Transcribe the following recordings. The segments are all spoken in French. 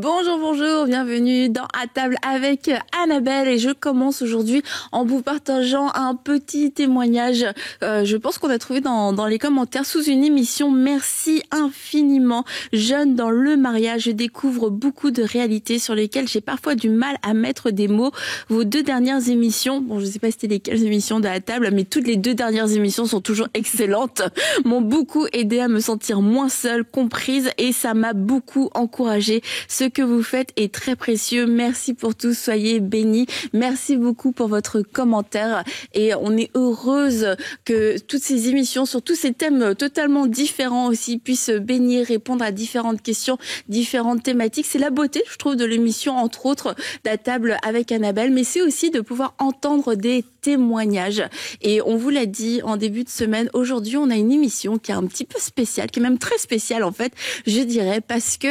Bonjour, bonjour, bienvenue dans À table avec Annabelle et je commence aujourd'hui en vous partageant un petit témoignage. Je pense qu'on a trouvé dans les commentaires sous une émission. Merci infiniment. Jeune dans le mariage, je découvre beaucoup de réalités sur lesquelles j'ai parfois du mal à mettre des mots. Vos 2 dernières émissions, bon je sais pas c'était lesquelles émissions de À table, mais toutes les 2 dernières émissions sont toujours excellentes, m'ont beaucoup aidé à me sentir moins seule, comprise et ça m'a beaucoup encouragée. Ce que vous faites est très précieux. Merci pour tout. Soyez bénis. Merci beaucoup pour votre commentaire. Et on est heureuse que toutes ces émissions sur tous ces thèmes totalement différents aussi puissent bénir, répondre à différentes questions, différentes thématiques. C'est la beauté, je trouve, de l'émission, entre autres, d'À table avec Annabelle. Mais c'est aussi de pouvoir entendre des témoignages. Et on vous l'a dit en début de semaine, aujourd'hui, on a une émission qui est un petit peu spéciale, qui est même très spéciale, en fait, je dirais, parce que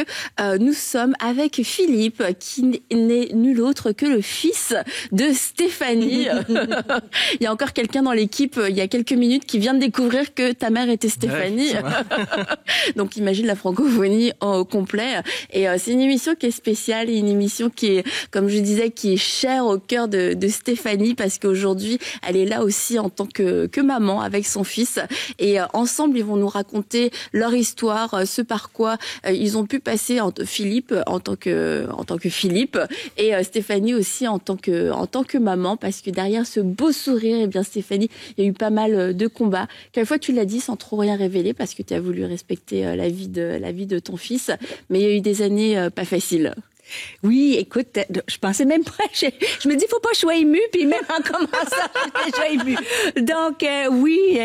nous sommes avec Philippe, qui n'est nul autre que le fils de Stéphanie. Il y a encore quelqu'un dans l'équipe, il y a quelques minutes, qui vient de découvrir que ta mère était Stéphanie. Ouais, donc imagine la francophonie au complet. Et c'est une émission qui est spéciale, une émission qui est, comme je disais, qui est chère au cœur de Stéphanie, parce qu'aujourd'hui, elle est là aussi en tant que maman avec son fils. Et ensemble, ils vont nous raconter leur histoire, ce par quoi ils ont pu passer, Philippe en tant que Philippe et Stéphanie aussi en tant que maman, parce que derrière ce beau sourire, eh bien Stéphanie, il y a eu pas mal de combats. Quelquefois tu l'as dit sans trop rien révéler parce que tu as voulu respecter la vie de ton fils, mais il y a eu des années pas faciles. Oui, écoute, je pensais même pas, je me dis, faut pas que je sois émue, puis même en commençant, j'étais déjà émue. Donc, oui,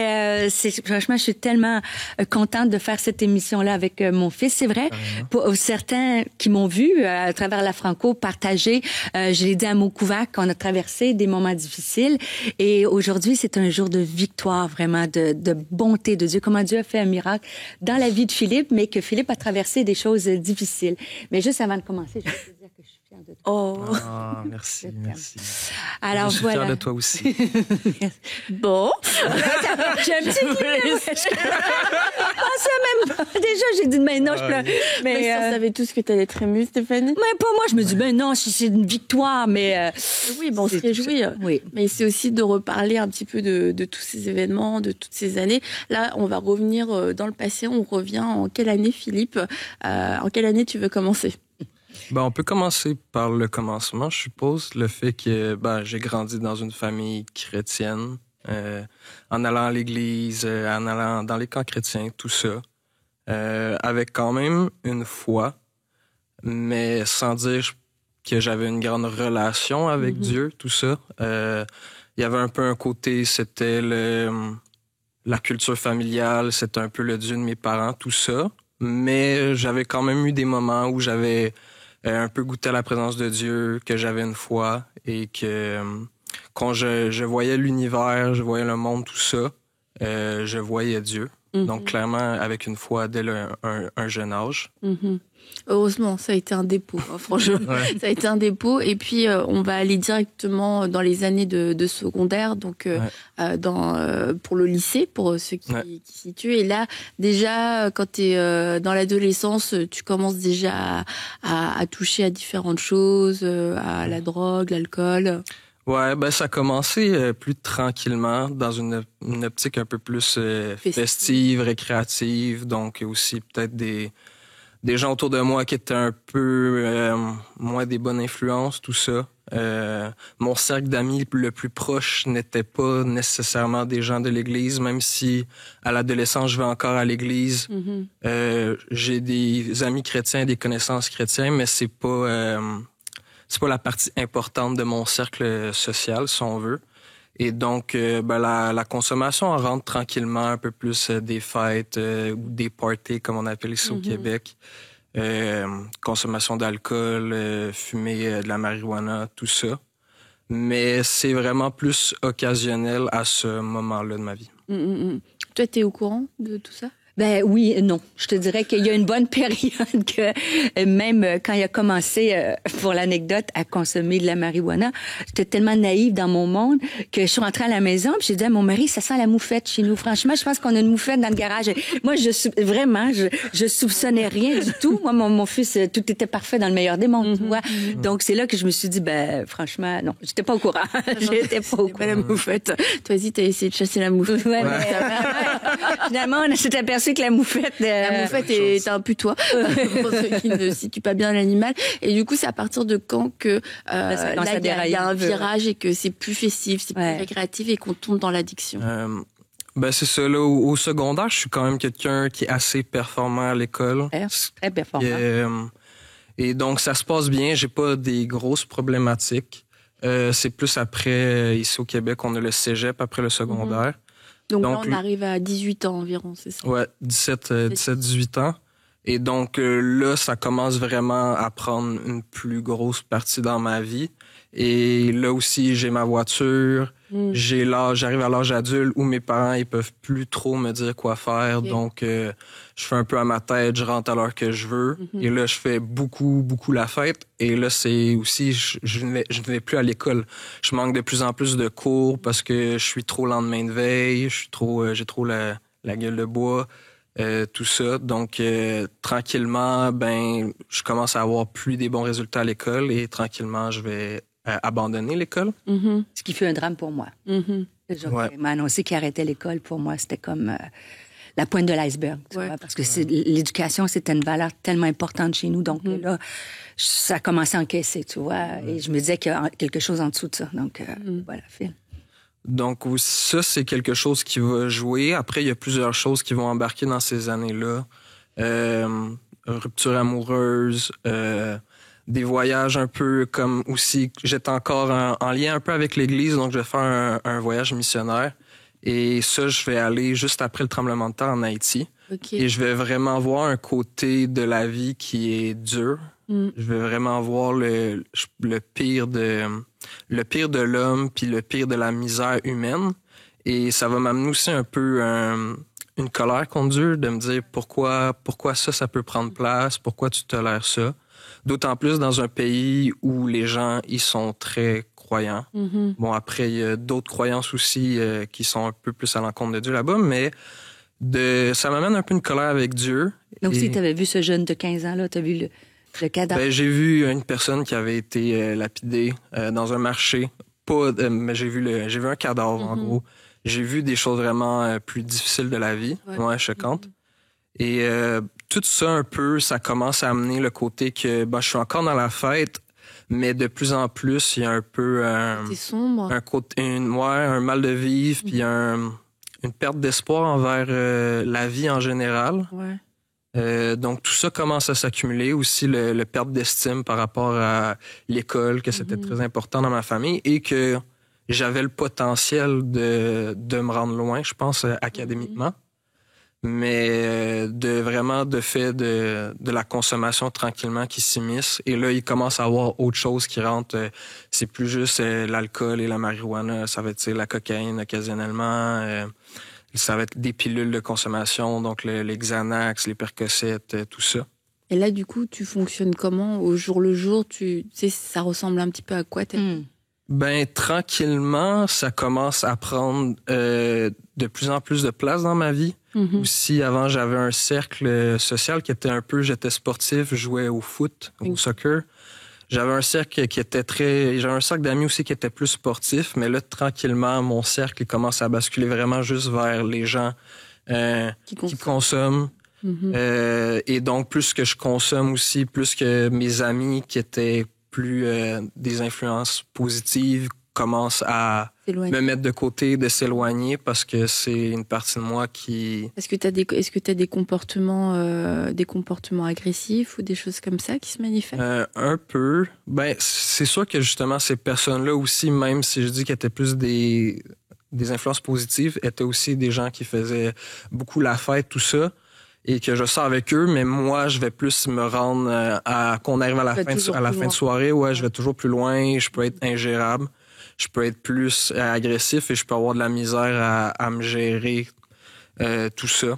franchement, je suis tellement contente de faire cette émission-là avec mon fils. C'est vrai, pour certains qui m'ont vu à travers la Franco partager, je l'ai dit à Montcouvac, qu'on a traversé des moments difficiles. Et aujourd'hui, c'est un jour de victoire, vraiment, de bonté de Dieu. Comment Dieu a fait un miracle dans la vie de Philippe, mais que Philippe a traversé des choses difficiles. Mais juste avant de commencer, je veux dire que je suis fière de toi. Oh, merci. Alors, je suis voilà. fière de toi aussi. Bon. J'ai un petit peu. Je pensais même pas. Déjà, j'ai dit, mais non, je pleure. Mais on savait tous que tu allais être émue, Stéphanie. Mais pas moi, je me dis, ben non, c'est une victoire, mais... oui, bon, on se réjouit. Oui. Mais c'est aussi de reparler un petit peu de tous ces événements, de toutes ces années. Là, on va revenir dans le passé. On revient en quelle année, Philippe? En quelle année tu veux commencer? On peut commencer par le commencement, je suppose. Le fait que j'ai grandi dans une famille chrétienne, en allant à l'église, en allant dans les camps chrétiens, tout ça. Avec quand même une foi, mais sans dire que j'avais une grande relation avec Dieu, tout ça. Il y avait un peu un côté, c'était la culture familiale, c'était un peu le Dieu de mes parents, tout ça. Mais j'avais quand même eu des moments où j'avais un peu goûté à la présence de Dieu, que j'avais une foi et que quand je voyais l'univers, je voyais le monde, tout ça, je voyais Dieu. Donc, clairement, avec une foi dès un jeune âge. Heureusement, ça a été un dépôt, franchement. Ouais. Ça a été un dépôt. Et puis, on va aller directement dans les années de secondaire, donc pour le lycée, pour ceux qui situent. Et là, déjà, quand tu es dans l'adolescence, tu commences déjà à toucher à différentes choses, à la drogue, l'alcool. Ouais, ça a commencé plus tranquillement, dans une optique un peu plus festive, récréative, donc aussi peut-être des gens autour de moi qui étaient un peu moins des bonnes influences, tout ça. Mon cercle d'amis le plus proche n'était pas nécessairement des gens de l'Église, même si à l'adolescence je vais encore à l'Église. J'ai des amis chrétiens, des connaissances chrétiennes, mais c'est pas la partie importante de mon cercle social, si on veut. Et donc, la consommation en rentre tranquillement, un peu plus des fêtes ou des parties, comme on appelle ici au Québec. Consommation d'alcool, fumer de la marijuana, tout ça. Mais c'est vraiment plus occasionnel à ce moment-là de ma vie. Toi, t'es au courant de tout ça? Ben oui, non. Je te dirais qu'il y a une bonne période que même quand il a commencé, pour l'anecdote, à consommer de la marijuana, j'étais tellement naïve dans mon monde que je suis rentrée à la maison puis j'ai dit à mon mari, ça sent la moufette chez nous. Franchement, je pense qu'on a une moufette dans le garage. Moi, je soupçonnais rien du tout. Moi, mon fils, tout était parfait dans le meilleur des mondes, tu vois. Donc, c'est là que je me suis dit, ben franchement, non, j'étais pas au courant. J'étais pas au courant. La moufette. Toi aussi, t'as essayé de chasser la moufette. Ouais, mais finalement, on s'est aperçu que la moufette est un putois pour ceux qui ne situent pas bien l'animal. Et du coup, c'est à partir de quand que là, il y a un virage et que c'est plus festif, c'est plus récréatif et qu'on tombe dans l'addiction. Ben c'est ça. Là, au secondaire, je suis quand même quelqu'un qui est assez performant à l'école. Très performant. Et donc, ça se passe bien. J'ai pas des grosses problématiques. C'est plus après, ici au Québec, on a le cégep après le secondaire. Donc là, on arrive à 18 ans environ, c'est ça? Ouais, 17-18 ans. Et donc là, ça commence vraiment à prendre une plus grosse partie dans ma vie. Et là aussi, j'ai ma voiture. J'arrive à l'âge adulte où mes parents, ils peuvent plus trop me dire quoi faire. Okay. Donc, je fais un peu à ma tête, je rentre à l'heure que je veux. Et là, je fais beaucoup la fête. Et là, c'est aussi, je ne vais plus à l'école. Je manque de plus en plus de cours parce que je suis trop lendemain de veille. J'ai trop la gueule de bois. Tout ça. Donc, tranquillement, je commence à avoir plus des bons résultats à l'école et tranquillement, je vais abandonner l'école. Ce qui fait un drame pour moi. Le jour où il m'a annoncé qu'il arrêtait l'école, pour moi, c'était comme la pointe de l'iceberg. Tu vois, parce que l'éducation, c'était une valeur tellement importante chez nous. Donc là, ça a commencé à encaisser, tu vois. Et je me disais qu'il y a quelque chose en dessous de ça. Donc, voilà, Phil. Donc, ça, c'est quelque chose qui va jouer. Après, il y a plusieurs choses qui vont embarquer dans ces années-là. Rupture amoureuse, des voyages un peu comme aussi... J'étais encore en lien un peu avec l'Église, donc je vais faire un voyage missionnaire. Et ça, je vais aller juste après le tremblement de terre en Haïti. Okay. Et je vais vraiment voir un côté de la vie qui est dur. Je vais vraiment voir le pire de l'homme puis le pire de la misère humaine. Et ça va m'amener aussi un peu une colère contre Dieu, de me dire pourquoi ça peut prendre place, pourquoi tu tolères ça. D'autant plus dans un pays où les gens, ils sont très croyants. Bon, après, il y a d'autres croyances aussi qui sont un peu plus à l'encontre de Dieu là-bas, mais ça m'amène un peu une colère avec Dieu. Donc, si tu avais vu ce jeune de 15 ans, là, tu as vu le cadavre? J'ai vu une personne qui avait été lapidée dans un marché. Mais j'ai vu un cadavre, en gros. J'ai vu des choses vraiment plus difficiles de la vie, choquantes. Et tout ça, un peu, ça commence à amener le côté que je suis encore dans la fête, mais de plus en plus, il y a un peu c'est sombre. Un mal de vivre, puis une perte d'espoir envers la vie en général. Donc, tout ça commence à s'accumuler. Aussi, le perte d'estime par rapport à l'école, que c'était très important dans ma famille et que j'avais le potentiel de me rendre loin, je pense, académiquement. Mais de fait de la consommation tranquillement qui s'immisce. Et là, il commence à avoir autre chose qui rentre. C'est plus juste l'alcool et la marijuana. Ça va être la cocaïne occasionnellement. Ça va être des pilules de consommation, donc les Xanax, les Percocet, tout ça. Et là, du coup, tu fonctionnes comment au jour le jour? Tu sais, ça ressemble un petit peu à quoi ta vie? Tranquillement, ça commence à prendre de plus en plus de place dans ma vie. Aussi, avant, j'avais un cercle social qui était j'étais sportif, je jouais au foot, au soccer. J'avais un cercle j'avais un cercle d'amis aussi qui était plus sportif, mais là, tranquillement, mon cercle, il commence à basculer vraiment juste vers les gens qui consomment. Et donc, plus que je consomme aussi, plus que mes amis qui étaient plus des influences positives commencent à me mettre de côté, de s'éloigner parce que c'est une partie de moi qui... Est-ce que tu as des comportements agressifs ou des choses comme ça qui se manifestent? Un peu. C'est sûr que justement ces personnes-là aussi, même si je dis qu'elles étaient plus des influences positives, étaient aussi des gens qui faisaient beaucoup la fête, tout ça. Et que je sors avec eux, mais moi, je vais plus me rendre qu'on arrive à la fin de soirée. Ouais, je vais toujours plus loin. Je peux être ingérable. Je peux être plus agressif et je peux avoir de la misère à me gérer tout ça.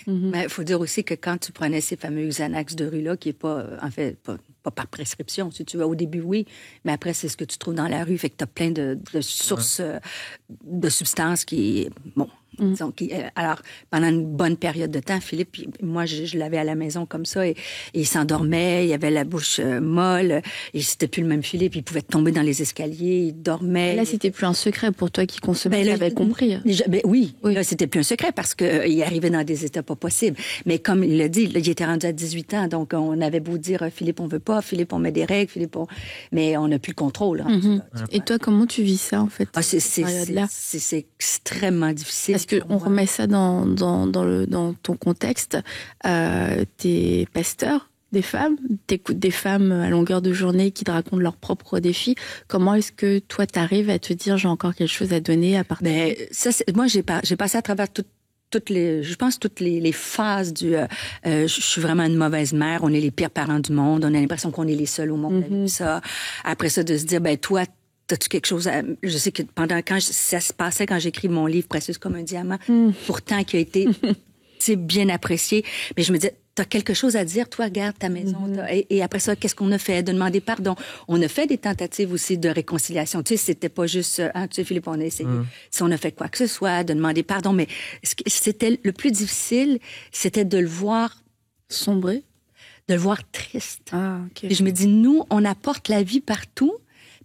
Mais il faut dire aussi que quand tu prenais ces fameux Xanax de rue-là, qui n'est pas, en fait, pas par prescription, si tu veux, au début, oui, mais après, c'est ce que tu trouves dans la rue. Fait que tu as plein de sources de substances qui, bon, disons, alors, pendant une bonne période de temps, Philippe, moi, je l'avais à la maison comme ça, et il s'endormait, il avait la bouche molle, et c'était plus le même Philippe, il pouvait tomber dans les escaliers, il dormait. Là, c'était plus un secret pour toi qui consommais, tu l'avais compris. Oui, là, c'était plus un secret parce qu'il arrivait dans des états pas possibles. Mais comme il l'a dit, là, il était rendu à 18 ans, donc on avait beau dire, Philippe, on veut pas, Philippe, on met des règles, Philippe, mais on n'a plus le contrôle. Et toi, comment tu vis ça, en fait? C'est extrêmement difficile. Parce qu'on remet ça dans ton contexte. T'es pasteur des femmes, t'écoutes des femmes à longueur de journée qui te racontent leurs propres défis. Comment est-ce que toi, t'arrives à te dire j'ai encore quelque chose à donner, à partager? Moi, j'ai passé à travers toutes les phases du je suis vraiment une mauvaise mère, on est les pires parents du monde, on a l'impression qu'on est les seuls au monde. Ça. Après ça, de se dire, toi, t'as-tu quelque chose à... Je sais que ça se passait quand j'écris mon livre Précieux comme un diamant, pourtant qui a été bien apprécié, mais je me disais, t'as quelque chose à dire, toi, regarde ta maison. Et après ça, qu'est-ce qu'on a fait? De demander pardon. On a fait des tentatives aussi de réconciliation. Tu sais, c'était pas juste, tu sais, Philippe, on a essayé. Si on a fait quoi que ce soit, de demander pardon. Mais c'était le plus difficile, c'était de le voir sombrer, de le voir triste. Okay. Et je me dis, nous, on apporte la vie partout.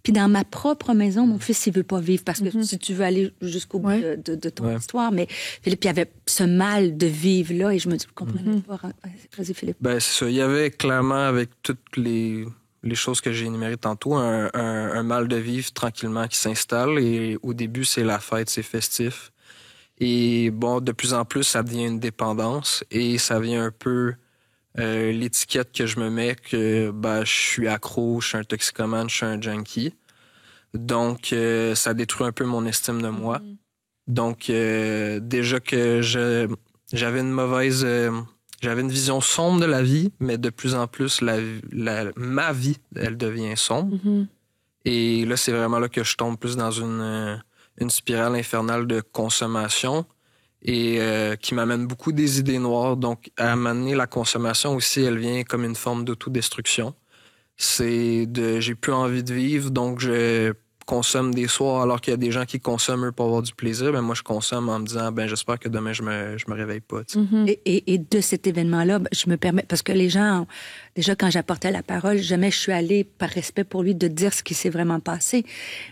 Puis dans ma propre maison, mon fils, il veut pas vivre parce que si tu veux aller jusqu'au bout de ton histoire, mais Philippe, il y avait ce mal de vivre là et je me dis, vous comprenez pas. Vas-y, Philippe. C'est ça. Il y avait clairement, avec toutes les choses que j'ai énumérées tantôt, un mal de vivre tranquillement qui s'installe et au début, c'est la fête, c'est festif. Et bon, de plus en plus, ça devient une dépendance et ça vient un peu... l'étiquette que je me mets que je suis accro, je suis un toxicomane, je suis un junkie. Donc, ça détruit un peu mon estime de moi. Donc, déjà que j'avais une vision sombre de la vie, mais de plus en plus, ma vie, elle devient sombre. Et là, c'est vraiment là que je tombe plus dans une spirale infernale de consommation. Et qui m'amène beaucoup des idées noires. Donc, à m'amener la consommation aussi, elle vient comme une forme d'autodestruction. J'ai plus envie de vivre, donc je consomme des soirs alors qu'il y a des gens qui consomment eux pour avoir du plaisir. Ben moi, je consomme en me disant, j'espère que demain, je me réveille pas. Et de cet événement-là, je me permets, parce que les gens, déjà quand j'apportais la parole, jamais je suis allée par respect pour lui de dire ce qui s'est vraiment passé.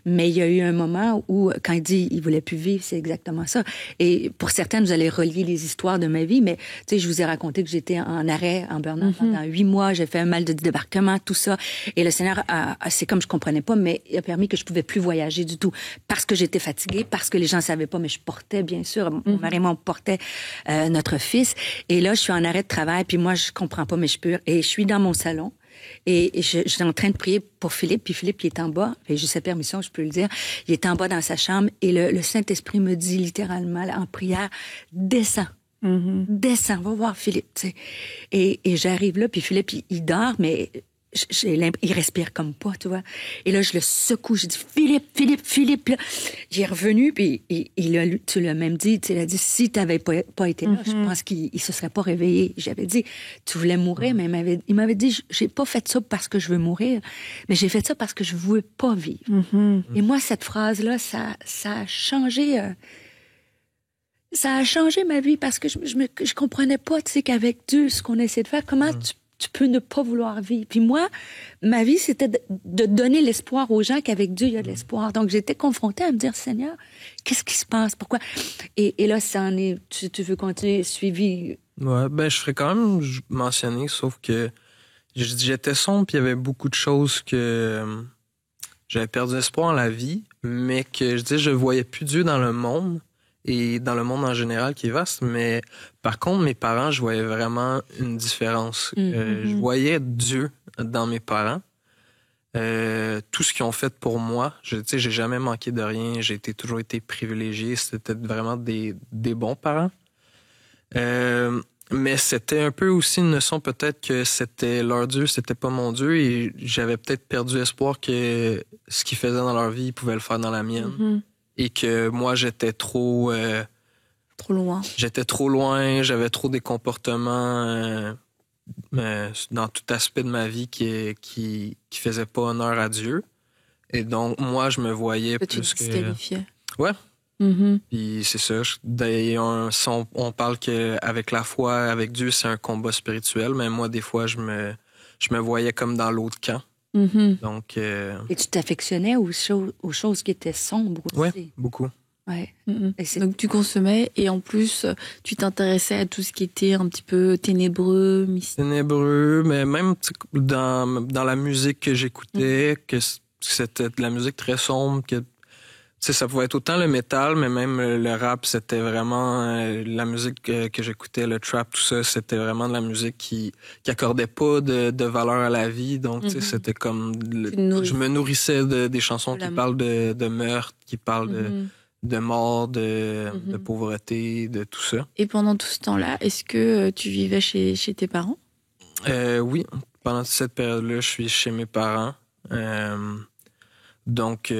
Mais il y a eu un moment où, quand il dit il voulait plus vivre, c'est exactement ça. Et pour certaines, vous allez relier les histoires de ma vie, mais tu sais, je vous ai raconté que j'étais en arrêt, en burn-out pendant 8 mois, j'ai fait un mal de débarquement, tout ça. Et le Seigneur, c'est comme je comprenais pas, mais il a permis que je pouvais plus voyager du tout. Parce que j'étais fatiguée, parce que les gens savaient pas, mais je portais, bien sûr, mon mari et moi, on portait notre fils. Et là, je suis en arrêt de travail, puis moi, je comprends pas, mais et je suis dans mon salon. Et j'étais en train de prier pour Philippe, puis Philippe, il est en bas, et j'ai sa permission, je peux le dire, il est en bas dans sa chambre, et le Saint-Esprit me dit littéralement, là, en prière, descends. Descends, va voir Philippe, tu sais. Et j'arrive là, puis Philippe, il dort, mais il respire comme pas, tu vois. Et là, je le secoue, je dis Philippe, là. J'ai revenu, puis tu l'as même dit, tu l'as dit, si t'avais pas été là, je pense qu'il se serait pas réveillé. J'avais dit, tu voulais mourir, mais il m'avait dit, j'ai pas fait ça parce que je veux mourir, mais j'ai fait ça parce que je veux pas vivre. Et moi, cette phrase-là, ça a changé... ça a changé ma vie parce que je comprenais pas, tu sais, qu'avec Dieu, ce qu'on essaie de faire, comment tu peux ne pas vouloir vivre. Puis moi, ma vie, c'était de donner l'espoir aux gens qu'avec Dieu, il y a de l'espoir. Donc, j'étais confrontée à me dire, Seigneur, qu'est-ce qui se passe? Pourquoi? Et là, ça en est... Tu veux continuer, suivi? Ouais, je ferais quand même mentionner, sauf que j'étais sombre, puis il y avait beaucoup de choses que j'avais perdu espoir en la vie, mais que je voyais plus Dieu dans le monde. Et dans le monde en général qui est vaste, mais par contre, mes parents, je voyais vraiment une différence. Je voyais Dieu dans mes parents. Tout ce qu'ils ont fait pour moi, j'ai jamais manqué de rien, j'ai toujours été privilégié, c'était vraiment des bons parents. Mais c'était un peu aussi une notion peut-être que c'était leur Dieu, c'était pas mon Dieu, et j'avais peut-être perdu espoir que ce qu'ils faisaient dans leur vie, ils pouvaient le faire dans la mienne. Et que moi, j'étais trop Trop loin. J'étais trop loin, j'avais trop des comportements dans tout aspect de ma vie qui faisaient pas honneur à Dieu. Et donc, moi, je me voyais que plus tu te disqualifiais. Ouais. Mm-hmm. Puis c'est ça. D'ailleurs, on parle qu'avec la foi, avec Dieu, c'est un combat spirituel, mais moi, des fois, je me voyais comme dans l'autre camp. Mm-hmm. Donc, Et tu t'affectionnais aux choses qui étaient sombres aussi. Oui, beaucoup. Ouais. Mm-hmm. Donc tu consommais et en plus tu t'intéressais à tout ce qui était un petit peu ténébreux, mystique. Ténébreux, mais même dans la musique que j'écoutais, que c'était de la musique très sombre, que ça pouvait être autant le métal, mais même le rap, c'était vraiment la musique que j'écoutais, le trap, tout ça, c'était vraiment de la musique qui accordait pas de valeur à la vie. Donc, c'était comme... je me nourrissais des chansons qui parlent de meurtre, qui parlent de mort, de pauvreté, de tout ça. Et pendant tout ce temps-là, est-ce que tu vivais chez tes parents? Oui, pendant cette période-là, je suis chez mes parents. Donc,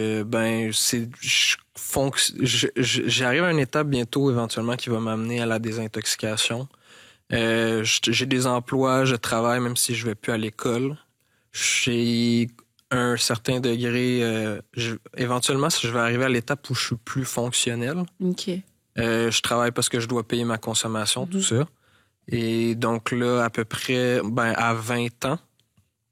j'arrive à une étape bientôt, éventuellement, qui va m'amener à la désintoxication. J'ai des emplois, je travaille, même si je vais plus à l'école. J'ai un certain degré... éventuellement, je vais arriver à l'étape où je suis plus fonctionnel. OK. Je travaille parce que je dois payer ma consommation, tout ça. Et donc là, à peu près, à 20 ans,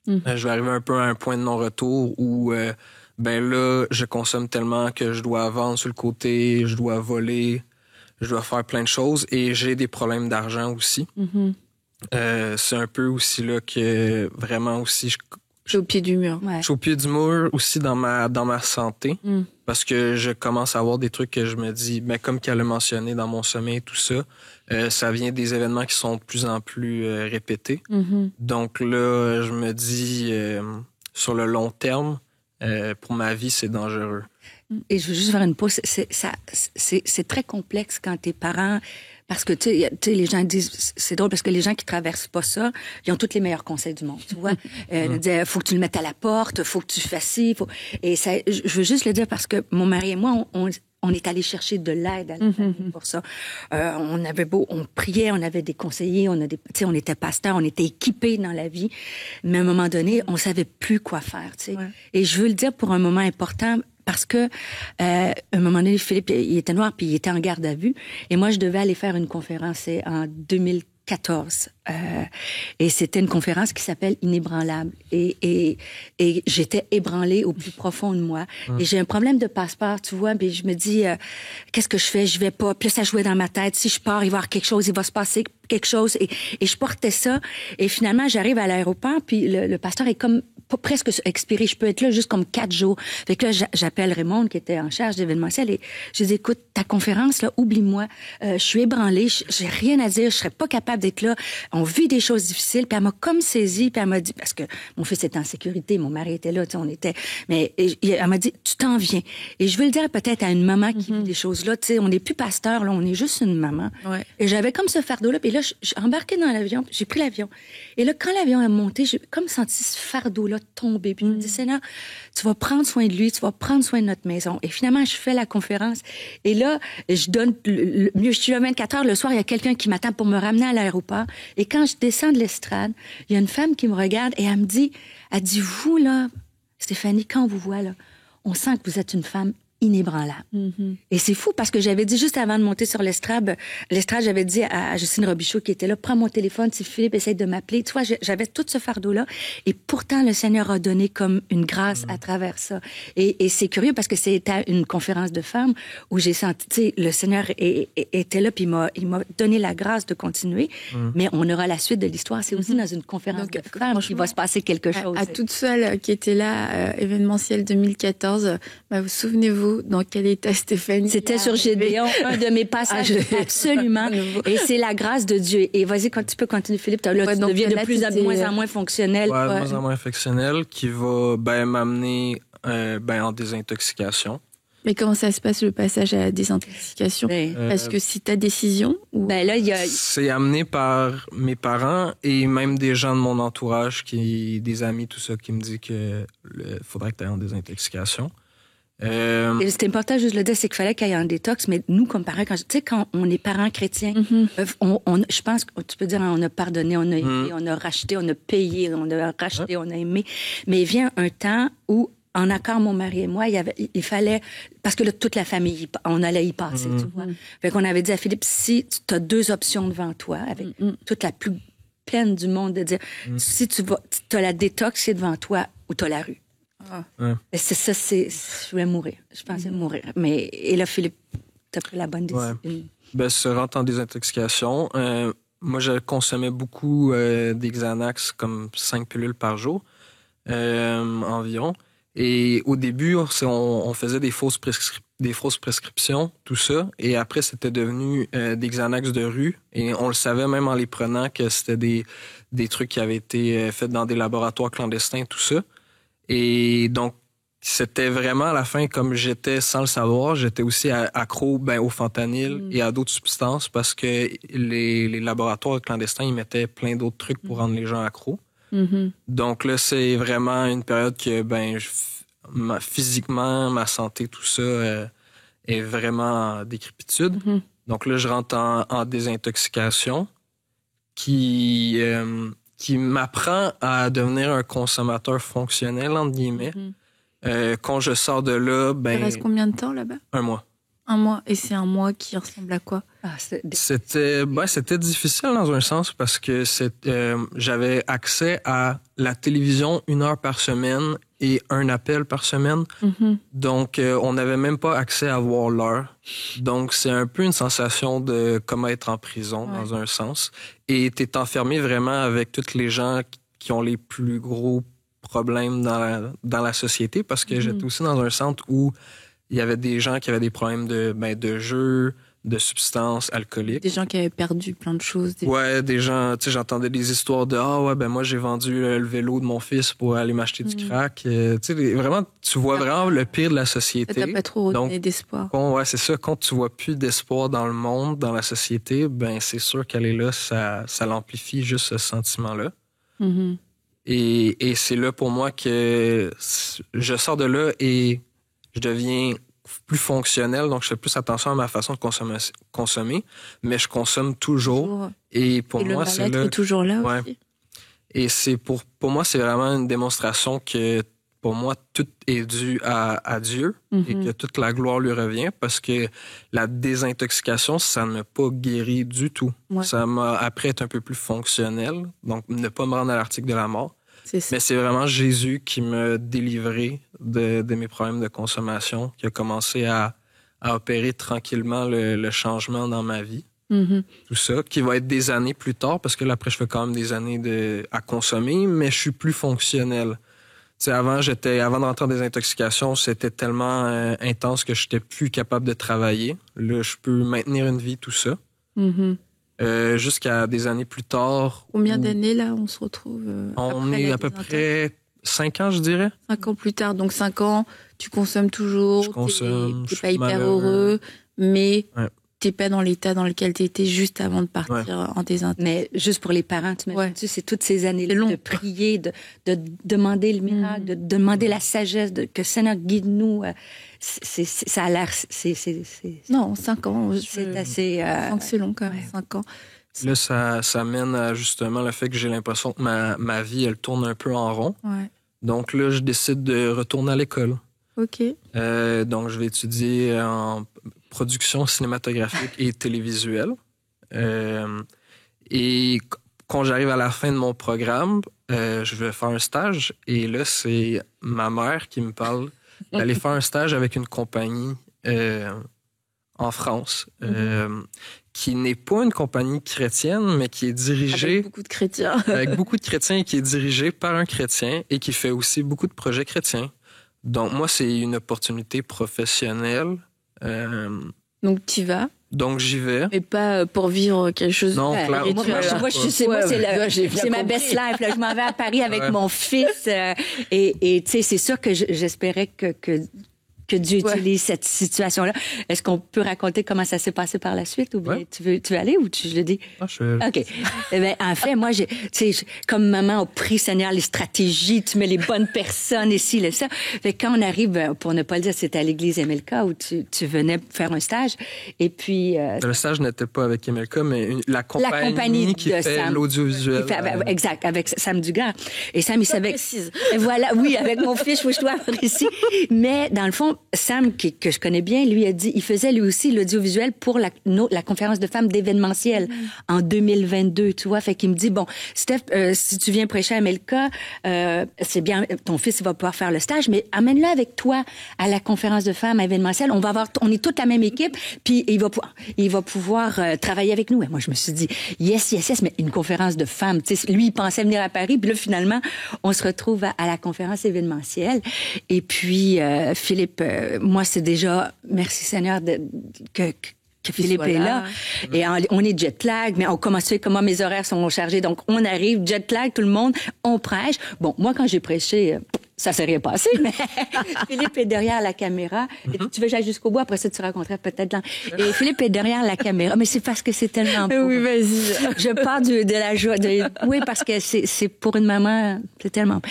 je vais arriver un peu à un point de non-retour où... là, je consomme tellement que je dois vendre sur le côté, je dois voler, je dois faire plein de choses et j'ai des problèmes d'argent aussi. C'est un peu aussi là que vraiment aussi... Je suis au pied du mur. Je suis au pied du mur aussi dans ma santé parce que je commence à avoir des trucs que je me dis, comme qu'elle a mentionné dans mon sommeil, tout ça, ça vient des événements qui sont de plus en plus répétés. Donc là, je me dis, sur le long terme, pour ma vie, c'est dangereux. Et je veux juste faire une pause. C'est très complexe quand tes parents... Parce que, tu sais, les gens disent... C'est drôle parce que les gens qui traversent pas ça, ils ont tous les meilleurs conseils du monde, tu vois. Ils disent, faut que tu le mettes à la porte, faut que tu fasses ci. Et ça, je veux juste le dire parce que mon mari et moi, on est allé chercher de l'aide à la famille pour ça. On priait, on avait des conseillers, on était pasteurs, on était équipés dans la vie. Mais à un moment donné, on savait plus quoi faire, tu sais. Ouais. Et je veux le dire pour un moment important parce que à un moment donné, Philippe, il était noir puis il était en garde à vue. Et moi, je devais aller faire une conférence en 2014. Et c'était une conférence qui s'appelle Inébranlable. Et j'étais ébranlée au plus profond de moi. Et j'ai un problème de passeport, tu vois. Mais je me dis, qu'est-ce que je fais? Je vais pas. Puis ça jouait dans ma tête. Si je pars, il va y avoir quelque chose. Il va se passer quelque chose. Et je portais ça. Et finalement, j'arrive à l'aéroport. Puis le pasteur est comme presque expiré. Je peux être là juste comme 4 jours. Fait que là, j'appelle Raymond, qui était en charge d'événementiel. Et je dis, écoute, ta conférence, là, oublie-moi. Je suis ébranlée. J'ai rien à dire. Je serais pas capable d'être là. On vit des choses difficiles. Puis elle m'a comme saisie. Puis elle m'a dit, parce que mon fils était en sécurité, mon mari était là, tu sais, on était... Mais elle m'a dit, tu t'en viens. Et je veux le dire peut-être à une maman qui vit des choses-là. Tu sais, on n'est plus pasteur, là, on est juste une maman. Ouais. Et j'avais comme ce fardeau-là. Puis là, j'ai embarqué dans l'avion. J'ai pris l'avion. Et là, quand l'avion a monté, j'ai comme senti ce fardeau-là tomber. Puis je me dis, Seigneur, tu vas prendre soin de lui, tu vas prendre soin de notre maison. Et finalement, je fais la conférence. Et là, je donne je suis là 24 heures. Le soir, il y a quelqu'un qui m'attend pour me ramener à l'aéroport. Et quand je descends de l'estrade, il y a une femme qui me regarde et elle dit, vous, là, Stéphanie, quand on vous voit, là, on sent que vous êtes une femme inébranlable. Et c'est fou parce que j'avais dit juste avant de monter sur l'estrade, j'avais dit à Justine Robichaud qui était là, prends mon téléphone si Philippe essaie de m'appeler. Tu vois, j'avais tout ce fardeau-là et pourtant le Seigneur a donné comme une grâce à travers ça. Et c'est curieux parce que c'était une conférence de femmes où j'ai senti, tu sais, le Seigneur était là puis il m'a donné la grâce de continuer. Mais on aura la suite de l'histoire. C'est aussi dans une conférence de femmes qu'il va se passer quelque chose. À toute seule qui était là, événementiel 2014, vous souvenez-vous dans quel état Stéphanie? C'était sur Gédéon, un de mes passages, absolument. Et c'est la grâce de Dieu. Et vas-y, quand tu peux continuer, Philippe, tu deviens de moins en moins fonctionnel. Ouais, de moins en moins fonctionnel, qui va m'amener en désintoxication. Mais comment ça se passe, le passage à la désintoxication? Parce que c'est ta décision? Ou... là, c'est amené par mes parents et même des gens de mon entourage, des amis, tout ça, qui me disent que faudrait que tu ailles en désintoxication. Et c'est important juste de le dire, c'est qu'il fallait qu'il y ait un détox, mais nous, comme parents, quand on est parents chrétiens, je pense que tu peux dire, on a pardonné, on a aimé, on a racheté, on a payé, on a racheté, on a aimé. Mais il vient un temps où, en accord, mon mari et moi, il fallait, parce que là, toute la famille, on allait y passer, tu vois. Fait qu'on avait dit à Philippe, si tu as 2 options devant toi, avec toute la plus pleine du monde, de dire, si tu as la détox qui est devant toi, ou tu as la rue. C'est ça, je voulais mourir. Je pensais mourir. Et là, Philippe, t'as pris la bonne décision. Se rentre en désintoxication. Moi, je consommais beaucoup des Xanax, comme 5 pilules par jour, environ. Et au début, on faisait des fausses prescriptions, tout ça. Et après, c'était devenu des Xanax de rue. Et on le savait même en les prenant que c'était des trucs qui avaient été faits dans des laboratoires clandestins, tout ça. Et donc, c'était vraiment à la fin, comme j'étais sans le savoir, j'étais aussi accro au fentanyl et à d'autres substances parce que les laboratoires clandestins, ils mettaient plein d'autres trucs pour rendre les gens accros. Donc là, c'est vraiment une période que physiquement, ma santé, tout ça est vraiment en décrépitude. Donc là, je rentre en désintoxication qui m'apprend à devenir un consommateur fonctionnel, entre guillemets. Quand je sors de là, Ça reste combien de temps là-bas? 1 mois. 1 mois. Et c'est un mois qui ressemble à quoi? C'était difficile dans un sens parce que j'avais accès à la télévision 1 heure par semaine et 1 appel par semaine. Donc, on n'avait même pas accès à voir l'heure. Donc, c'est un peu une sensation de comme être en prison dans un sens. Et t'es enfermé vraiment avec tous les gens qui ont les plus gros problèmes dans la société parce que j'étais aussi dans un centre où il y avait des gens qui avaient des problèmes de jeu, de substances alcooliques. Des gens qui avaient perdu plein de choses. Des gens, tu sais, j'entendais des histoires de moi j'ai vendu le vélo de mon fils pour aller m'acheter du crack. Tu sais, vraiment, tu vois vraiment le pire de la société. T'as pas trop redonné d'espoir. C'est ça. Quand tu vois plus d'espoir dans le monde, dans la société, c'est sûr qu'elle est là, ça l'amplifie juste ce sentiment-là. Et c'est là pour moi que je sors de là et je deviens plus fonctionnel, donc je fais plus attention à ma façon de consommer, mais je consomme toujours. Et pour moi, c'est là. Est toujours là aussi. Et c'est pour moi, c'est vraiment une démonstration que pour moi, tout est dû à Dieu et que toute la gloire lui revient parce que la désintoxication, ça ne m'a pas guéri du tout. Ça m'a appris à être un peu plus fonctionnel, donc ne pas me rendre à l'article de la mort. Mais c'est vraiment Jésus qui m'a délivré de mes problèmes de consommation, qui a commencé à opérer tranquillement le changement dans ma vie. Tout ça, qui va être des années plus tard, parce que là, après, je fais quand même des années à consommer, mais je suis plus fonctionnel. Tu sais, avant de rentrer en désintoxication, c'était tellement intense que je n'étais plus capable de travailler. Là, je peux maintenir une vie, tout ça. Jusqu'à des années plus tard. Combien d'années, là, on se retrouve on est à peu près 5 ans, je dirais. 5 ans plus tard. Donc, 5 ans, tu consommes toujours. Je consomme. T'es pas hyper heureux, mais t'es pas dans l'état dans lequel t'étais juste avant de partir en désintoxication. Mais juste pour les parents, tu m'imagines, c'est toutes ces années-là de prier, de demander le miracle, de demander la sagesse, que Seigneur guide-nous. Ça a l'air... Non, 5 ans. C'est assez... c'est long quand même, 5 ans. Là, ça mène à justement le fait que j'ai l'impression que ma vie, elle tourne un peu en rond. Donc là, je décide de retourner à l'école. OK. Donc, je vais étudier en production cinématographique et télévisuelle. Et quand j'arrive à la fin de mon programme, je vais faire un stage. Et là, c'est ma mère qui me parle d'aller faire un stage avec une compagnie en France, qui n'est pas une compagnie chrétienne, mais qui est dirigée... Avec beaucoup de chrétiens. Avec beaucoup de chrétiens et qui est dirigée par un chrétien et qui fait aussi beaucoup de projets chrétiens. Donc, moi, c'est une opportunité professionnelle. Donc, tu y vas? Donc, j'y vais. Mais pas pour vivre quelque chose. Non, clairement. Moi, c'est ma best life. Là. Je m'en vais à Paris avec mon fils. Et tu sais, c'est sûr que j'espérais que que Dieu utilise cette situation-là. Est-ce qu'on peut raconter comment ça s'est passé par la suite ou bien tu veux aller ou je le dis? OK. Eh bien, en fait, moi, comme maman, on prie, Seigneur, les stratégies, tu mets les bonnes personnes ici, là, ça. Fait que quand on arrive, pour ne pas le dire, c'était à l'église MLK où tu venais faire un stage. Et puis... le stage n'était pas avec MLK, mais la compagnie qui fait l'audiovisuel. Exact, avec Sam Dugas. Et Sam, il savait... Voilà, oui, avec mon fils, je dois ici. Mais dans le fond, Sam, que je connais bien, lui a dit, il faisait lui aussi l'audiovisuel pour la conférence de femmes d'événementiel en 2022, tu vois. Fait qu'il me dit, bon, Steph, si tu viens prêcher à MLK, c'est bien, ton fils il va pouvoir faire le stage, mais amène-le avec toi à la conférence de femmes événementielle. On est toute la même équipe, puis il va pouvoir travailler avec nous. Et moi, je me suis dit, yes, mais une conférence de femmes, tu sais, lui, il pensait venir à Paris, puis là, finalement, on se retrouve à la conférence événementielle. Et puis, Philippe, moi, c'est déjà, merci Seigneur que Philippe est là. Et on est jet lag, mais on commence comment mes horaires sont chargés. Donc, on arrive, jet lag, tout le monde, on prêche. Bon, moi, quand j'ai prêché, ça s'est rien passé, mais Philippe est derrière la caméra. Et tu veux que j'aille jusqu'au bout, après ça, tu raconteras peut-être là. Et Philippe est derrière la caméra, mais c'est parce que c'est tellement beau. Oui, vas-y. Je pars de la joie. Oui, parce que c'est pour une maman, c'est tellement...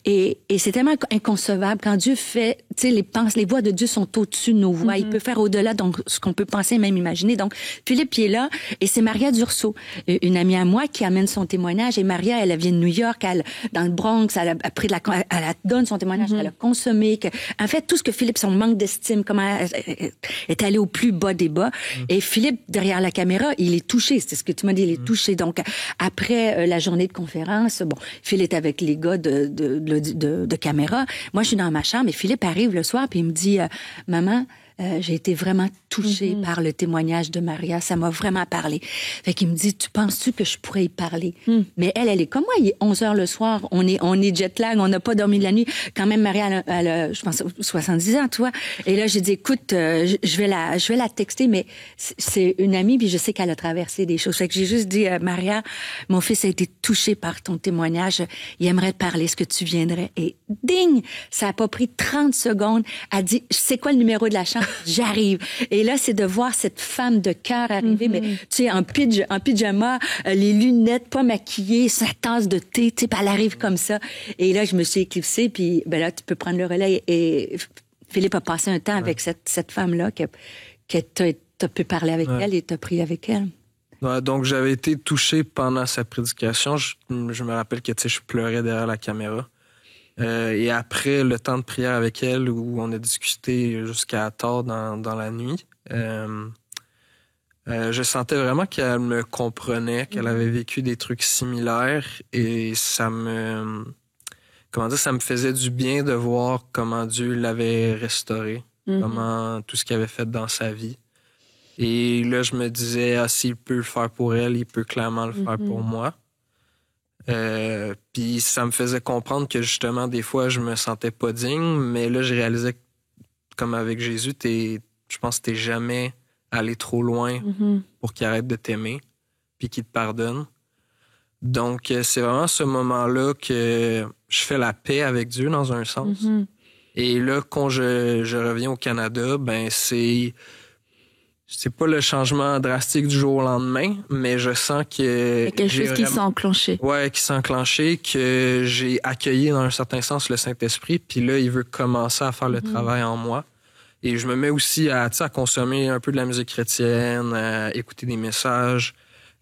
Et c'est tellement inconcevable. Quand Dieu fait, tu sais, les voix de Dieu sont au-dessus de nos voix. Il peut faire au-delà de ce qu'on peut penser, même imaginer. Donc, Philippe, il est là. Et c'est Maria Dursault, une amie à moi, qui amène son témoignage. Et Maria, elle vient de New York, dans le Bronx, elle a pris elle a donne son témoignage, elle a consommé, en fait, tout ce que Philippe, son manque d'estime, comment elle est allée au plus bas des bas. Et Philippe, derrière la caméra, il est touché. C'est ce que tu m'as dit, il est touché. Donc, après la journée de conférence, bon, Philippe est avec les gars de caméra. Moi, je suis dans ma chambre et Philippe arrive le soir puis il me dit, maman, j'ai été vraiment touchée par le témoignage de Maria. Ça m'a vraiment parlé. Fait qu'il me dit, tu penses-tu que je pourrais y parler? Mais elle est comme moi. Il est 11h le soir. On est jet lag. On n'a pas dormi de la nuit. Quand même, Maria, elle a, je pense, 70 ans, tu vois. Et là, j'ai dit, écoute, je vais la texter, mais c'est une amie, puis je sais qu'elle a traversé des choses. Fait que j'ai juste dit, Maria, mon fils a été touché par ton témoignage. Il aimerait te parler. Est-ce que tu viendrais? Et ding! Ça a pas pris 30 secondes. Elle dit, c'est quoi le numéro de la chambre? J'arrive. Et là, c'est de voir cette femme de cœur arriver, mais tu sais, en pyjama, les lunettes, pas maquillées, sa tasse de thé, tu sais, elle arrive comme ça. Et là, je me suis éclipsée, puis ben là, tu peux prendre le relais. Et Philippe a passé un temps avec cette femme-là que t'as pu parler avec elle et t'as prié avec elle. Ouais, donc, j'avais été touché pendant sa prédication. Je me rappelle que, tu sais, je pleurais derrière la caméra. Et après le temps de prière avec elle, où on a discuté jusqu'à tard dans la nuit, je sentais vraiment qu'elle me comprenait, qu'elle avait vécu des trucs similaires, et ça me faisait du bien de voir comment Dieu l'avait restauré, comment tout ce qu'il avait fait dans sa vie. Et là, je me disais, s'il peut le faire pour elle, il peut clairement le faire pour moi. Puis ça me faisait comprendre que justement des fois je me sentais pas digne, mais là je réalisais que, comme avec Jésus, je pense que t'es jamais allé trop loin pour qu'il arrête de t'aimer puis qu'il te pardonne. Donc c'est vraiment ce moment-là que je fais la paix avec Dieu dans un sens. Et là quand je reviens au Canada, ben c'est pas le changement drastique du jour au lendemain, mais je sens que... Il y a quelque chose qui s'est enclenché. Ouais, qui s'est enclenché, que j'ai accueilli dans un certain sens le Saint-Esprit, puis là, il veut commencer à faire le travail en moi. Et je me mets aussi à consommer un peu de la musique chrétienne, à écouter des messages.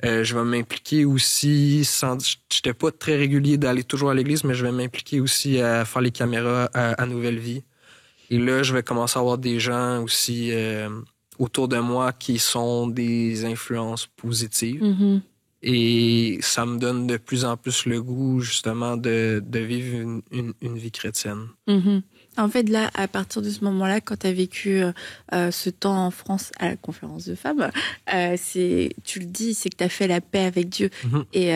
Je vais m'impliquer aussi, j'étais pas très régulier d'aller toujours à l'église, mais je vais m'impliquer aussi à faire les caméras à Nouvelle Vie. Et là, je vais commencer à avoir des gens aussi... autour de moi qui sont des influences positives. Et ça me donne de plus en plus le goût, justement, de vivre une vie chrétienne. En fait, là, à partir de ce moment-là, quand tu as vécu ce temps en France à la conférence de femmes, tu le dis, c'est que tu as fait la paix avec Dieu. Et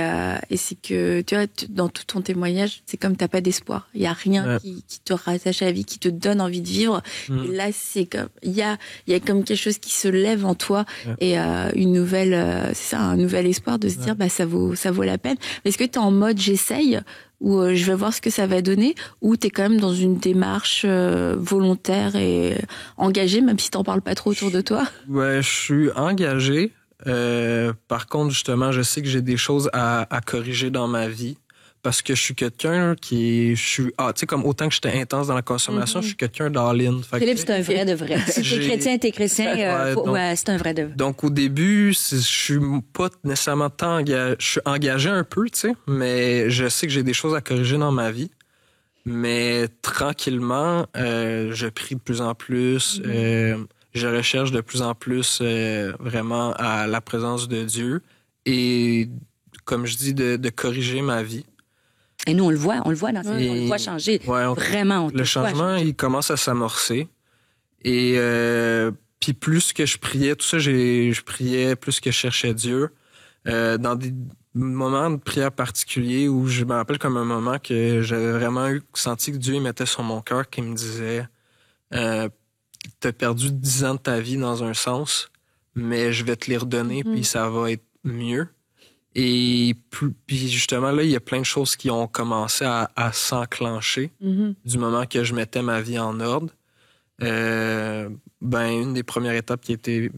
c'est que, tu vois, dans tout ton témoignage, c'est comme tu n'as pas d'espoir. Il n'y a rien qui te rattache à la vie, qui te donne envie de vivre. Et là, c'est comme, il y a comme quelque chose qui se lève en toi et une nouvelle, c'est ça, un nouvel espoir de se dire, bah, ça vaut la peine. Est-ce que tu es en mode j'essaye où je vais voir ce que ça va donner, ou t'es quand même dans une démarche volontaire et engagée, même si t'en parles pas trop autour de toi? Ouais, je suis engagé. Par contre, justement, je sais que j'ai des choses à corriger dans ma vie. Parce que je suis quelqu'un tu sais, comme autant que j'étais intense dans la consommation, je suis quelqu'un d'all-in. Philippe, c'est un vrai de vrai. Si t'es chrétien, t'es chrétien, c'est un vrai de vrai. Donc, au début, je suis pas nécessairement tant engagé. Je suis engagé un peu, tu sais, mais je sais que j'ai des choses à corriger dans ma vie. Mais tranquillement, je prie de plus en plus. Je recherche de plus en plus vraiment à la présence de Dieu. Et, comme je dis, de corriger ma vie. Et nous, on le voit on le voit changer. Ouais, vraiment. Le changement, il commence à s'amorcer. Et puis plus que je priais, tout ça, je priais, plus que je cherchais Dieu. Dans des moments de prière particuliers où je me rappelle comme un moment que j'avais vraiment senti que Dieu mettait sur mon cœur, qui me disait t'as perdu 10 ans de ta vie dans un sens, mais je vais te les redonner, puis ça va être mieux. Et puis justement, là, il y a plein de choses qui ont commencé à s'enclencher du moment que je mettais ma vie en ordre. Une des premières étapes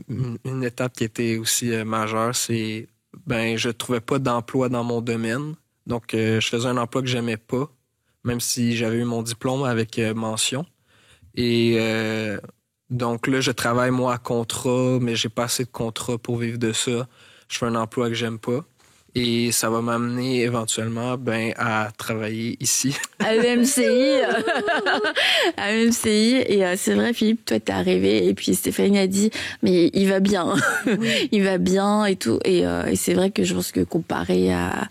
une étape qui était aussi majeure, c'est je trouvais pas d'emploi dans mon domaine. Donc, je faisais un emploi que j'aimais pas, même si j'avais eu mon diplôme avec mention. Et donc là, je travaille moi à contrat, mais j'ai pas assez de contrat pour vivre de ça. Je fais un emploi que j'aime pas. Et ça va m'amener éventuellement à travailler ici. À EMCI. À EMCI. Et c'est vrai, Philippe, toi, t'es arrivé. Et puis Stéphanie a dit, mais il va bien. Il va bien et tout. Et c'est vrai que je pense que comparé à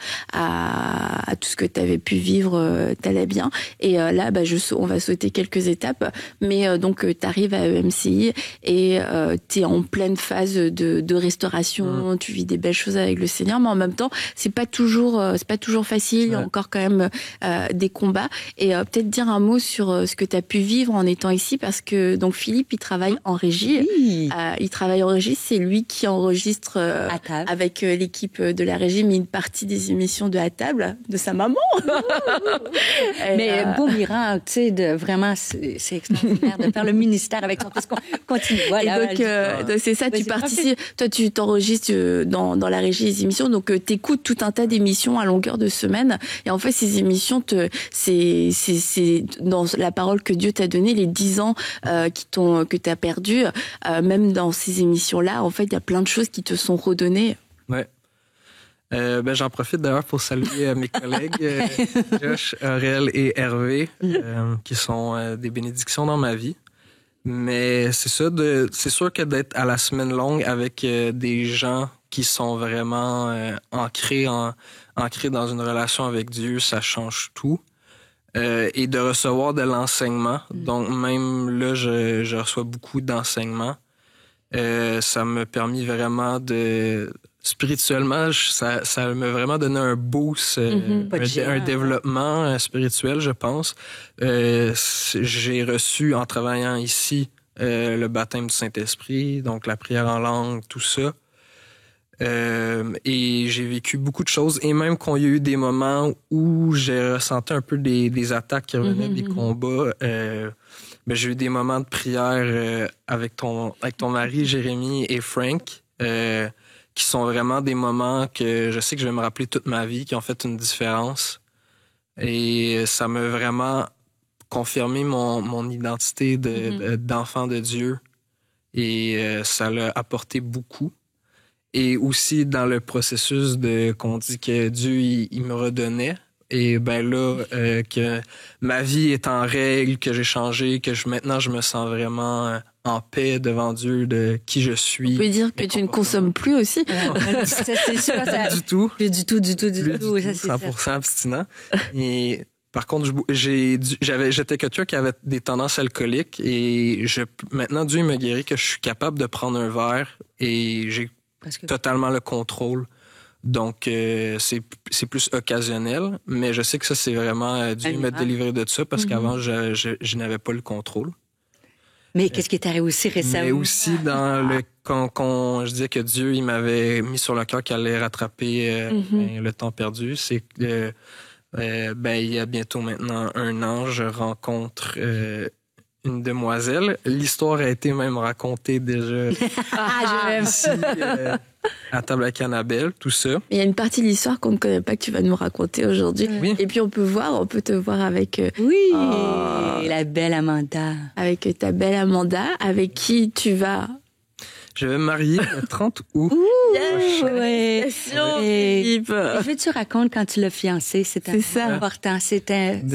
tout ce que t'avais pu vivre, t'allais bien. Et là, on va sauter quelques étapes. Mais donc, t'arrives à EMCI et t'es en pleine phase de restauration. Tu vis des belles choses avec le Seigneur. Mais en même temps, c'est pas toujours facile. Il y a encore quand même des combats. Et peut-être dire un mot sur ce que tu as pu vivre en étant ici, parce que donc Philippe, il travaille en régie. Oui. Il travaille en régie. C'est lui qui enregistre avec l'équipe de la régie, mais une partie des émissions de À table de sa maman. Mais beau miracle, tu sais, vraiment, c'est extraordinaire de faire le ministère avec son fils. Continue. Voilà. Donc c'est ça. Tu participes. Toi, tu t'enregistres dans la régie des émissions. Donc t'écoutes tout un tas d'émissions à longueur de semaine. Et en fait, ces émissions, c'est dans la parole que Dieu t'a donnée, les 10 ans que t'as perdu. Même dans ces émissions-là, en fait, il y a plein de choses qui te sont redonnées. Ouais. J'en profite d'ailleurs pour saluer mes collègues Josh, Aurel et Hervé, qui sont des bénédictions dans ma vie. Mais c'est sûr que d'être à la semaine longue avec des gens qui sont vraiment ancrés dans une relation avec Dieu, ça change tout. Et de recevoir de l'enseignement. Donc, même là, je reçois beaucoup d'enseignements. Ça m'a permis vraiment spirituellement, ça m'a vraiment donné un boost, un développement spirituel, je pense. J'ai reçu, en travaillant ici, le baptême du Saint-Esprit, donc la prière en langue, tout ça. Et j'ai vécu beaucoup de choses, et même quand il y a eu des moments où j'ai ressenti un peu des attaques qui revenaient des combats, j'ai eu des moments de prière avec ton mari Jérémy et Frank, qui sont vraiment des moments que je sais que je vais me rappeler toute ma vie, qui ont fait une différence. Et ça m'a vraiment confirmé mon identité d'enfant de Dieu, et ça l'a apporté beaucoup. Et aussi dans le processus qu'on dit que Dieu, il me redonnait. Et que ma vie est en règle, que j'ai changé, que maintenant je me sens vraiment en paix devant Dieu de qui je suis. On peut dire que tu ne consommes plus aussi. Ça, c'est sûr. Du tout. Plus du tout. Ça, 100% abstinent. Et par contre, j'étais quelqu'un qui avait des tendances alcooliques, et maintenant Dieu me guérit que je suis capable de prendre un verre et j'ai totalement le contrôle. Donc, c'est plus occasionnel, mais je sais que ça, c'est vraiment Dieu m'a délivré de ça, parce qu'avant, je n'avais pas le contrôle. Mais qu'est-ce qui est arrivé aussi récemment? Mais aussi, quand je disais que Dieu, il m'avait mis sur le cœur qu'il allait rattraper le temps perdu, c'est que Il y a bientôt maintenant 1 an, je rencontre une demoiselle. L'histoire a été même racontée déjà ici, à table avec Annabelle, tout ça. Il y a une partie de l'histoire qu'on ne connaît pas que tu vas nous raconter aujourd'hui. Oui. Et puis on peut te voir avec... la belle Amanda. Avec ta belle Amanda, avec qui tu vas... Je vais me marier le 30 août. Ouais. Philippe. Je veux que tu racontes quand tu l'as fiancé. C'était important. Ça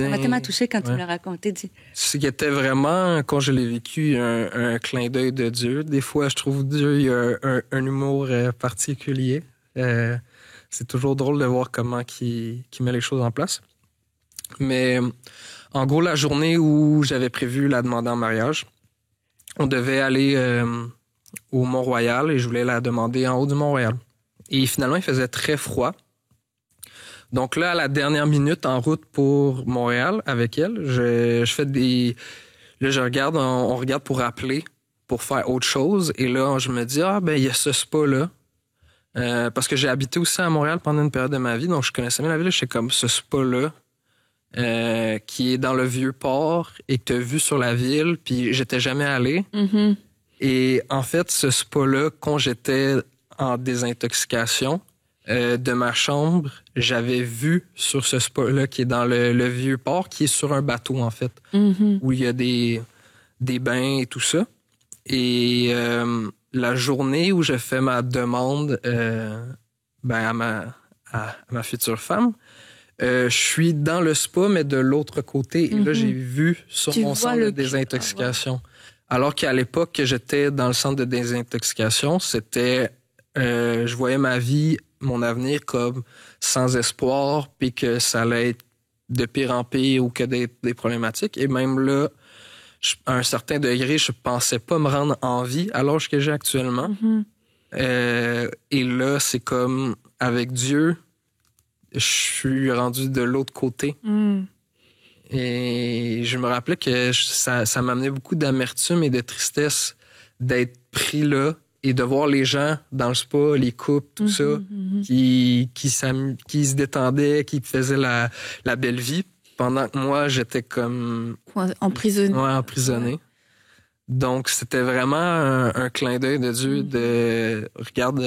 m'a tellement touché quand tu me l'as raconté. Ce qui était vraiment, quand je l'ai vécu, un clin d'œil de Dieu. Des fois, je trouve Dieu, il a un humour particulier. C'est toujours drôle de voir comment il met les choses en place. Mais en gros, la journée où j'avais prévu la demander en mariage, on devait aller au Mont-Royal et je voulais la demander en haut du Mont-Royal. Et finalement, il faisait très froid. Donc là, à la dernière minute, en route pour Montréal avec elle, je fais des... Là, je regarde, on regarde pour appeler, pour faire autre chose. Et là, je me dis, il y a ce spa-là. Parce que j'ai habité aussi à Montréal pendant une période de ma vie, donc je connaissais bien la ville. J'étais comme ce spa-là, qui est dans le Vieux-Port et que tu as vu sur la ville, puis j'étais jamais allé. Mm-hmm. Et en fait, ce spa-là, quand j'étais en désintoxication de ma chambre, j'avais vu sur ce spa-là qui est dans le Vieux-Port, qui est sur un bateau, en fait, où il y a des bains et tout ça. Et la journée où je fais ma demande à ma future femme, je suis dans le spa, mais de l'autre côté. Et là, j'ai vu sur mon centre de désintoxication. Alors qu'à l'époque que j'étais dans le centre de désintoxication, c'était... je voyais ma vie, mon avenir comme sans espoir, puis que ça allait être de pire en pire ou que des problématiques. Et même là, à un certain degré, je pensais pas me rendre en vie à l'âge que j'ai actuellement. Et là, c'est comme avec Dieu, je suis rendu de l'autre côté. Et je me rappelais que ça m'amenait beaucoup d'amertume et de tristesse d'être pris là et de voir les gens dans le spa, les couples, tout ça, qui se détendaient, qui faisaient la belle vie, pendant que moi, j'étais comme... Emprisonné. Ouais, emprisonné. Donc, c'était vraiment un clin d'œil de Dieu de... Regarde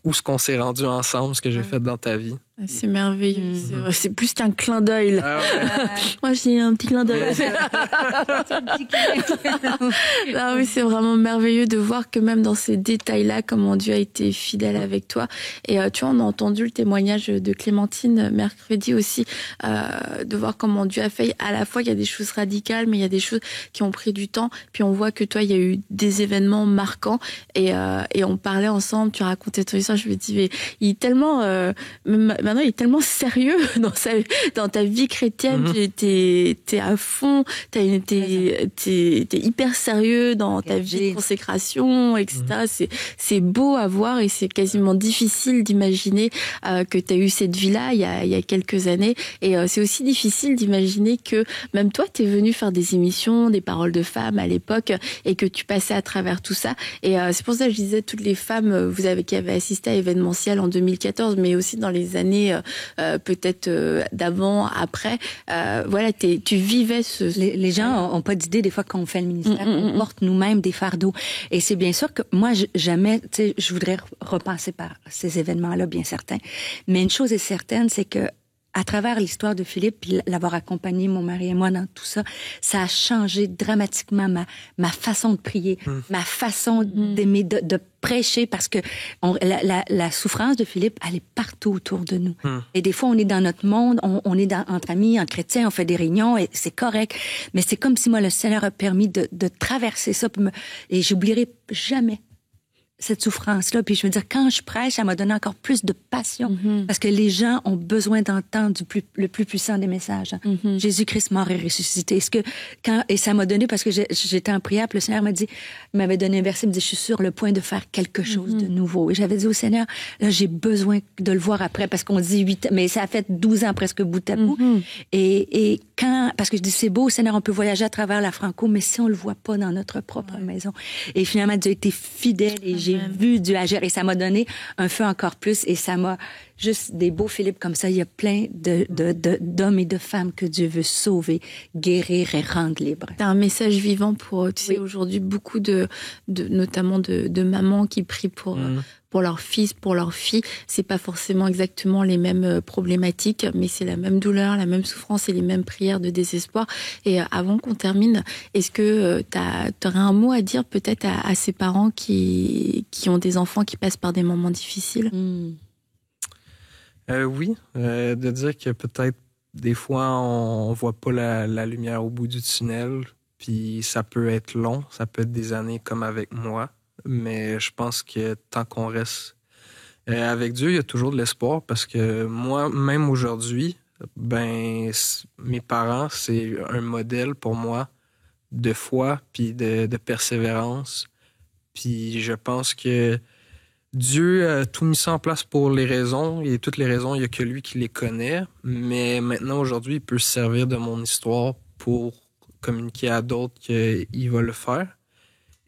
où ce qu'on s'est rendu ensemble, ce que j'ai fait dans ta vie. C'est merveilleux. C'est plus qu'un clin d'œil. Ah ouais. Moi, j'ai un petit clin d'œil. Non, mais c'est vraiment merveilleux de voir que même dans ces détails-là, comment Dieu a été fidèle avec toi. Et tu vois, on a entendu le témoignage de Clémentine mercredi aussi, de voir comment Dieu a fait. À la fois, il y a des choses radicales, mais il y a des choses qui ont pris du temps. Puis on voit que toi, il y a eu des événements marquants. Et on parlait ensemble, tu racontais ton histoire. Je me dis, mais il est tellement... maintenant, il est tellement sérieux dans ta vie chrétienne. T'es à fond, t'es hyper sérieux dans ta vie de consécration, etc. C'est beau à voir et c'est quasiment difficile d'imaginer que t'as eu cette vie-là il y a quelques années. Et c'est aussi difficile d'imaginer que même toi, t'es venu faire des émissions, des paroles de femmes à l'époque et que tu passais à travers tout ça. Et c'est pour ça que je disais toutes les femmes qui avaient assisté à Événementiel en 2014, mais aussi dans les années peut-être d'avant, après. Voilà, tu vivais Les gens ont pas d'idée des fois quand on fait le ministère, on porte nous-mêmes des fardeaux. Et c'est bien sûr que moi, jamais, tu sais, je voudrais repasser par ces événements-là, bien certain. Mais une chose est certaine, c'est que à travers l'histoire de Philippe, puis l'avoir accompagné, mon mari et moi, dans tout ça, ça a changé dramatiquement ma façon de prier, ma façon d'aimer, de prêcher, parce que la souffrance de Philippe, elle est partout autour de nous. Et des fois, on est dans notre monde, on est entre amis, entre chrétiens, on fait des réunions, et c'est correct. Mais c'est comme si moi, le Seigneur a permis de traverser ça, et j'oublierai jamais cette souffrance-là. Puis je veux dire, quand je prêche, ça m'a donné encore plus de passion. Parce que les gens ont besoin d'entendre le plus puissant des messages. Jésus-Christ mort et ressuscité. Et ça m'a donné, parce que j'étais en prière, puis le Seigneur il m'avait donné un verset, il me dit, je suis sur le point de faire quelque chose de nouveau. Et j'avais dit au Seigneur, là, j'ai besoin de le voir après, parce qu'on dit 8 ans, mais ça a fait 12 ans presque bout à bout. Et parce que je dis, c'est beau, Seigneur, on peut voyager à travers la Franco, mais si on le voit pas dans notre propre maison. Et finalement, Dieu a été fidèle et j'ai vu Dieu agir, et ça m'a donné un feu encore plus, et juste des beaux Philippe comme ça. Il y a plein d'hommes et de femmes que Dieu veut sauver, guérir et rendre libres. T'as un message vivant pour, tu sais, aujourd'hui, beaucoup notamment de mamans qui prient pour leurs fils, pour leurs filles. C'est pas forcément exactement les mêmes problématiques, mais c'est la même douleur, la même souffrance et les mêmes prières de désespoir. Et avant qu'on termine, est-ce que t'aurais un mot à dire peut-être à ces parents qui ont des enfants qui passent par des moments difficiles? Oui, de dire que peut-être des fois on voit pas la lumière au bout du tunnel, puis ça peut être long, ça peut être des années comme avec moi, mais je pense que tant qu'on reste avec Dieu, il y a toujours de l'espoir, parce que moi, même aujourd'hui, mes parents, c'est un modèle pour moi de foi puis de persévérance, puis je pense que Dieu a tout mis ça en place pour les raisons, et toutes les raisons, il n'y a que lui qui les connaît. Mais maintenant, aujourd'hui, il peut se servir de mon histoire pour communiquer à d'autres qu'il va le faire.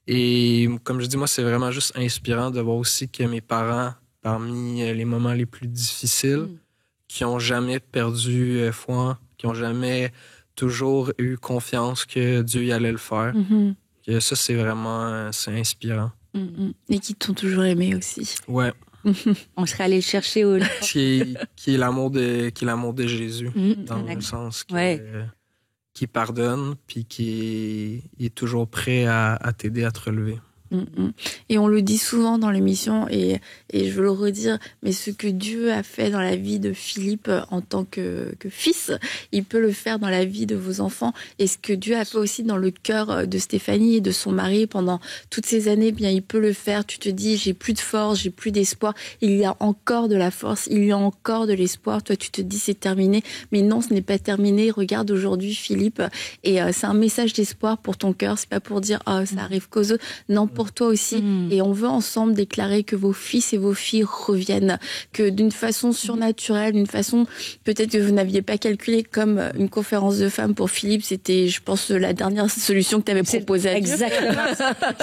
Et comme je dis, moi, c'est vraiment juste inspirant de voir aussi que mes parents, parmi les moments les plus difficiles, qui n'ont jamais perdu foi, qui n'ont jamais toujours eu confiance que Dieu y allait le faire. Et ça, c'est vraiment c'est inspirant. Et qui t'ont toujours aimé aussi. Ouais. On serait allé le chercher au... qui est l'amour de Jésus, dans le sens qui pardonne, puis qui est toujours prêt à t'aider à te relever. Et on le dit souvent dans l'émission, et je veux le redire, mais ce que Dieu a fait dans la vie de Philippe en tant que fils, il peut le faire dans la vie de vos enfants. Et ce que Dieu a fait aussi dans le cœur de Stéphanie et de son mari pendant toutes ces années, bien il peut le faire. Tu te dis, j'ai plus de force, j'ai plus d'espoir. Il y a encore de la force, il y a encore de l'espoir. Toi, tu te dis, c'est terminé. Mais non, ce n'est pas terminé. Regarde aujourd'hui Philippe, et c'est un message d'espoir pour ton cœur. C'est pas pour dire, ça arrive qu'aux autres. Non, pour toi aussi. Et on veut ensemble déclarer que vos fils et vos filles reviennent, que d'une façon surnaturelle, d'une façon peut-être que vous n'aviez pas calculé, comme une conférence de femmes pour Philippe, c'était, je pense, la dernière solution que tu avais proposée à Dieu. Exactement.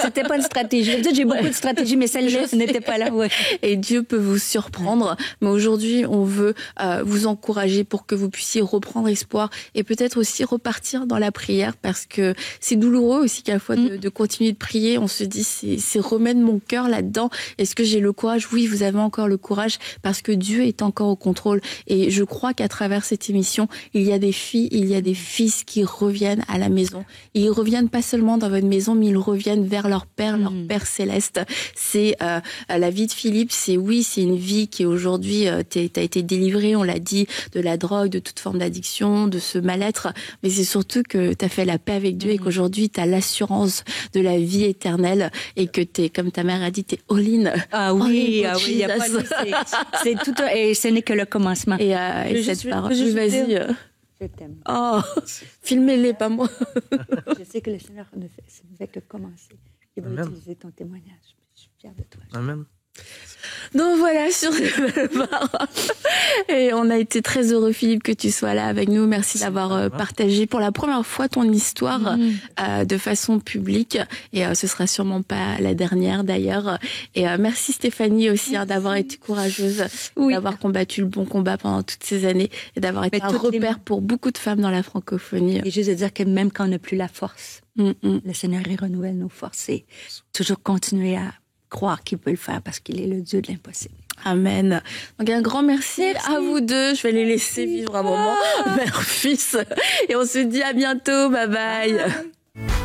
C'était pas une stratégie. Peut-être j'ai beaucoup de stratégies, mais celle-là n'était pas là. Ouais. Et Dieu peut vous surprendre. Mais aujourd'hui, on veut vous encourager pour que vous puissiez reprendre espoir et peut-être aussi repartir dans la prière, parce que c'est douloureux aussi qu'à la fois de continuer de prier. On se dit, c'est remettre mon cœur là-dedans. Est-ce que j'ai le courage? Oui, vous avez encore le courage, parce que Dieu est encore au contrôle. Et je crois qu'à travers cette émission, il y a des filles, il y a des fils qui reviennent à la maison. Ils reviennent pas seulement dans votre maison, mais ils reviennent vers leur Père céleste. C'est la vie de Philippe, c'est une vie qui aujourd'hui, t'as été délivré, on l'a dit, de la drogue, de toute forme d'addiction, de ce mal-être. Mais c'est surtout que t'as fait la paix avec Dieu et qu'aujourd'hui, t'as l'assurance de la vie éternelle. Et que t'es, comme ta mère a dit, t'es all-in. Ah oui, il y a pas de... c'est tout, et ce n'est que le commencement. Et cette parole, vas-y. Je t'aime. Oh, filmez-les, pas moi. Je sais que le Seigneur ne fait que commencer. Il va utiliser ton témoignage. Je suis fière de toi. Amen. Donc voilà, sur ces belles paroles. Et on a été très heureux, Philippe, que tu sois là avec nous. Merci d'avoir partagé pour la première fois ton histoire de façon publique. Et ce sera sûrement pas la dernière d'ailleurs. Et merci Stéphanie aussi d'avoir été courageuse, d'avoir combattu le bon combat pendant toutes ces années et d'avoir été un repère pour beaucoup de femmes dans la francophonie. Et juste de dire que même quand on n'a plus la force, le Seigneur il renouvelle nos forces et toujours continuer à croire qu'il peut le faire parce qu'il est le Dieu de l'impossible. Amen. Donc un grand merci à vous deux. Je vais les laisser vivre un moment, mère, fils. Et on se dit à bientôt. Bye bye.